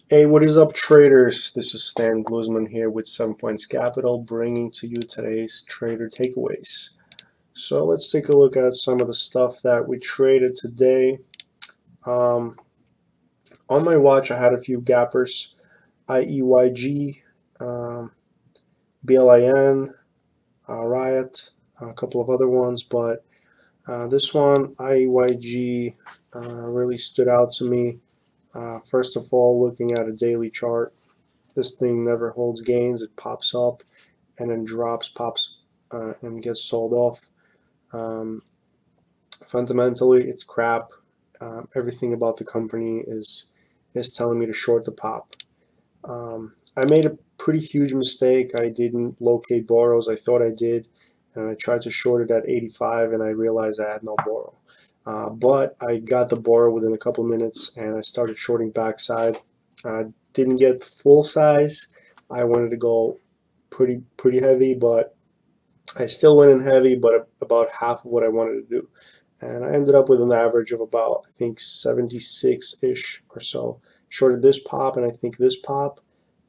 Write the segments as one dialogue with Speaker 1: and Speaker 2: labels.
Speaker 1: Hey, what is up, traders? This is Stan Gluzman here with 7 Points Capital, bringing to you today's trader takeaways. So let's take a look at some of the stuff that we traded today. On my watch, I had a few gappers: EYEG, BLIN, RIOT, a couple of other ones, but this one, EYEG, really stood out to me. First of all, looking at a daily chart, this thing never holds gains. It pops up and then drops, pops, and gets sold off. Fundamentally, it's crap. Everything about the company is telling me to short the pop. I made a pretty huge mistake. I didn't locate borrows. I thought I did, and I tried to short it at 85, and I realized I had no borrow. But I got the borrow within a couple minutes, and I started shorting backside. Didn't get full size. I wanted to go pretty heavy, but I still went in heavy, but about half of what I wanted to do. And I ended up with an average of about, I think, 76-ish or so. Shorted this pop and I think this pop,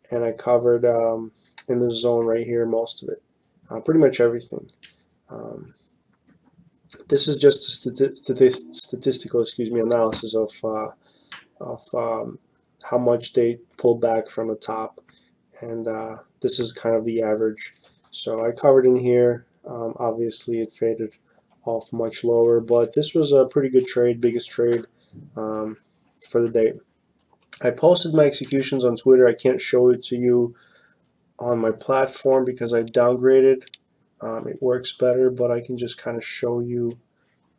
Speaker 1: and I covered in this zone right here most of it, pretty much everything. This is just a statistical, analysis of how much they pulled back from the top, and this is kind of the average. So I covered in here. Obviously, it faded off much lower, but this was a pretty good trade, biggest trade for the day. I posted my executions on Twitter. I can't show it to you on my platform because I downgraded. It works better, but I can just kind of show you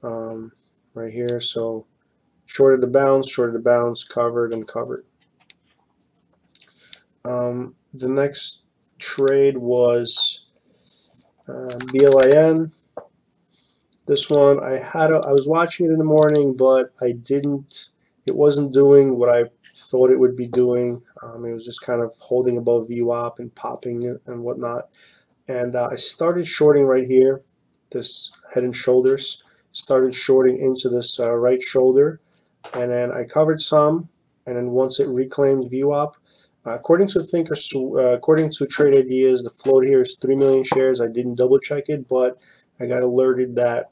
Speaker 1: right here. So shorted the bounce, covered, and covered. The next trade was BLIN. This one I was watching it in the morning, but it wasn't doing what I thought it would be doing. It was just kind of holding above VWAP and popping it and whatnot. And I started shorting right here, this head and shoulders. Started shorting into this right shoulder, and then I covered some, and then once it reclaimed VWAP, according to Trade Ideas, the float here is 3 million shares. I didn't double check it, but I got alerted that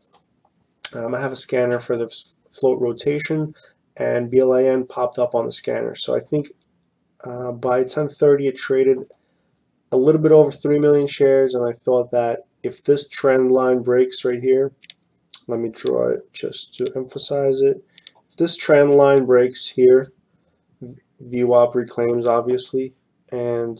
Speaker 1: I have a scanner for the float rotation, and BLIN popped up on the scanner. So I think by 10:30 it traded a little bit over 3 million shares, and I thought that if this trend line breaks right here, let me draw it just to emphasize it. If this trend line breaks here, VWAP reclaims, obviously, and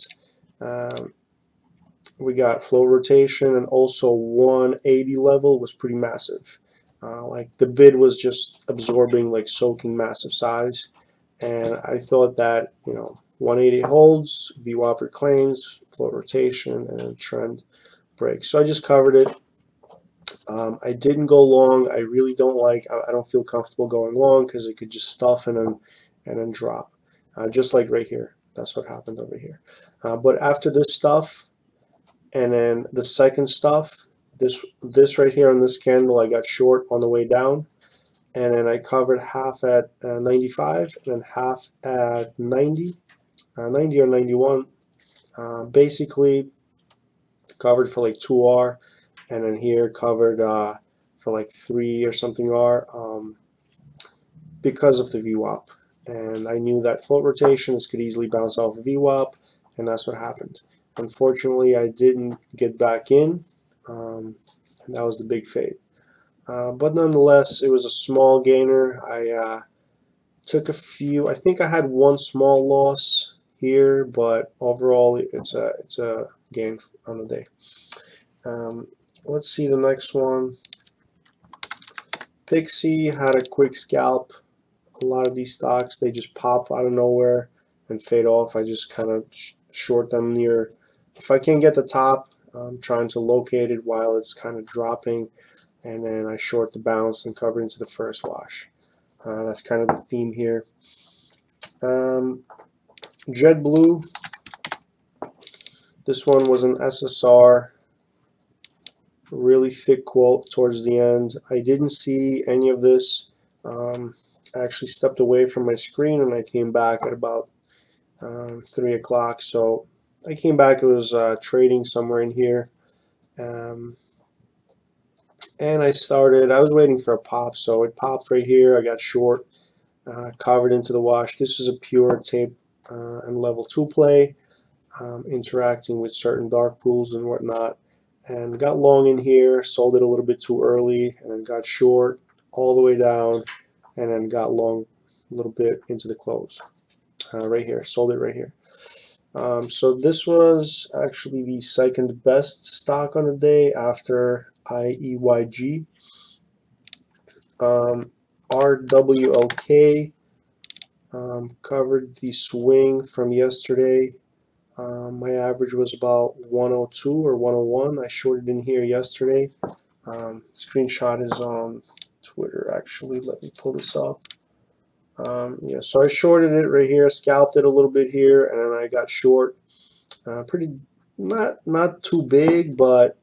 Speaker 1: we got flow rotation, and also 180 level was pretty massive. Like the bid was just absorbing, like soaking massive size, and I thought that 180 holds, VWAP reclaims, flow rotation, and trend breaks. So I just covered it. I didn't go long. I really I don't feel comfortable going long because it could just stuff and then drop, just like right here. That's what happened over here. But after this stuff, and then the second stuff, this right here on this candle, I got short on the way down, and then I covered half at 95 and then half at 90 or 91. Basically covered for like 2R, and then here covered for like 3 or something R because of the VWAP. And I knew that float rotations could easily bounce off of VWAP, and that's what happened. Unfortunately, I didn't get back in, and that was the big fade. But nonetheless, it was a small gainer. I took a few. I think I had one small loss here, but overall, it's a gain on the day. Let's see the next one. PIXY had a quick scalp. A lot of these stocks, they just pop out of nowhere and fade off. I just kind of short them near. If I can't get the top, I'm trying to locate it while it's kind of dropping, and then I short the bounce and cover into the first wash. That's kind of the theme here. JetBlue. This one was an SSR. Really thick quote towards the end. I didn't see any of this. I actually stepped away from my screen and I came back at about It's 3 o'clock, so I came back. It was trading somewhere in here, and I was waiting for a pop, so it popped right here. I got short, covered into the wash. This is a pure tape and level 2 play, interacting with certain dark pools and whatnot, and got long in here, sold it a little bit too early, and then got short all the way down, and then got long a little bit into the close. Right here, sold it right here. So this was actually the second best stock on the day after EYEG. RWLK covered the swing from yesterday. My average was about 102 or 101. I shorted in here yesterday. Screenshot is on Twitter, actually. Let me pull this up. Yeah, so I shorted it right here, scalped it a little bit here, and then I got short. Pretty, not too big, but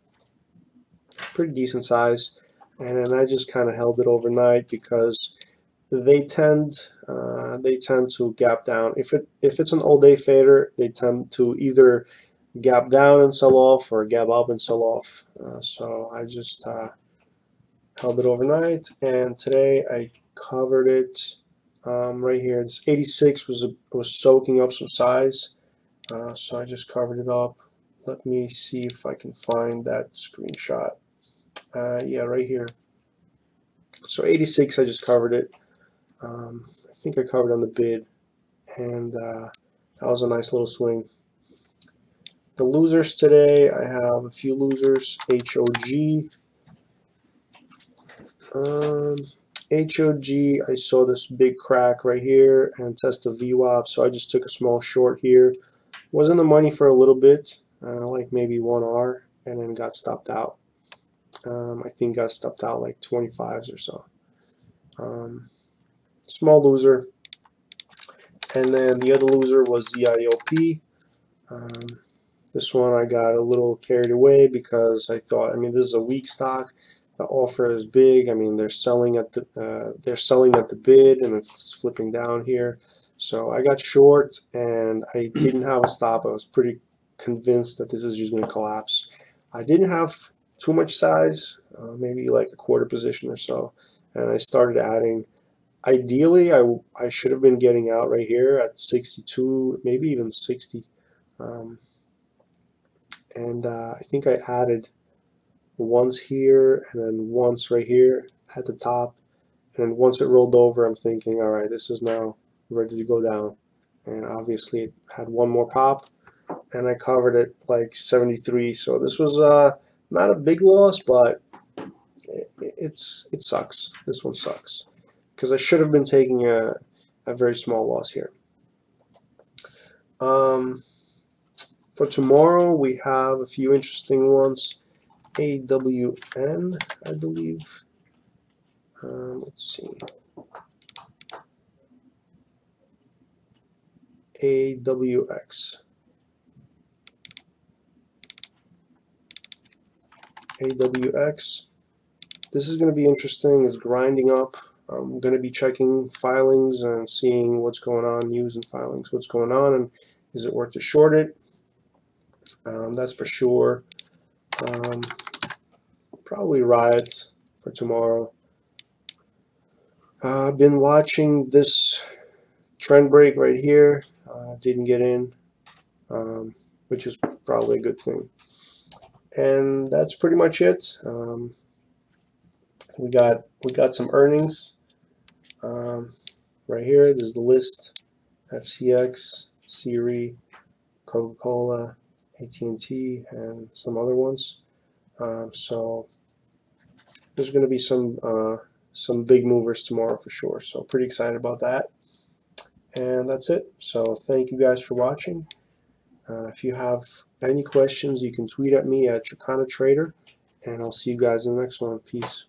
Speaker 1: pretty decent size. And then I just kind of held it overnight because they tend to gap down. If it's an all day fader, they tend to either gap down and sell off or gap up and sell off. So I just held it overnight, and today I covered it right here. This 86 was soaking up some size, so I just covered it up. Let me see if I can find that screenshot. Yeah, right here. So 86, I just covered it. I think I covered on the bid, and that was a nice little swing. The losers today, I have a few losers. HOG. HOG, I saw this big crack right here and test a VWAP, so I just took a small short here. Was in the money for a little bit, like maybe 1 hour, and then got stopped out. I think got stopped out like 25s or so. Small loser. And then the other loser was ZIOP. This one I got a little carried away because I thought, I mean, this is a weak stock. The offer is big. I mean, they're selling at the bid, and it's flipping down here. So I got short, and I didn't have a stop. I was pretty convinced that this is just going to collapse. I didn't have too much size, maybe like a quarter position or so, and I started adding. Ideally, I should have been getting out right here at 62, maybe even 60, and I think I added once here and then once right here at the top, and then once it rolled over, I'm thinking, all right, this is now ready to go down, and obviously it had one more pop, and I covered it like 73. So this was not a big loss, but it sucks. This one sucks because I should have been taking a very small loss here. For tomorrow, we have a few interesting ones. AWN, I believe. Let's see. AWX. AWX. This is going to be interesting. It's grinding up. I'm going to be checking filings and seeing what's going on, news and filings, what's going on, and is it worth to short it? That's for sure. Probably RIOT for tomorrow. I've been watching this trend break right here. Didn't get in, which is probably a good thing. And that's pretty much it. We got some earnings right here. There's the list: FCX, Siri, Coca-Cola, AT&T, and some other ones. So there's going to be some big movers tomorrow for sure. So pretty excited about that. And that's it. So thank you guys for watching. If you have any questions, you can tweet at me at Chicana Trader, and I'll see you guys in the next one. Peace.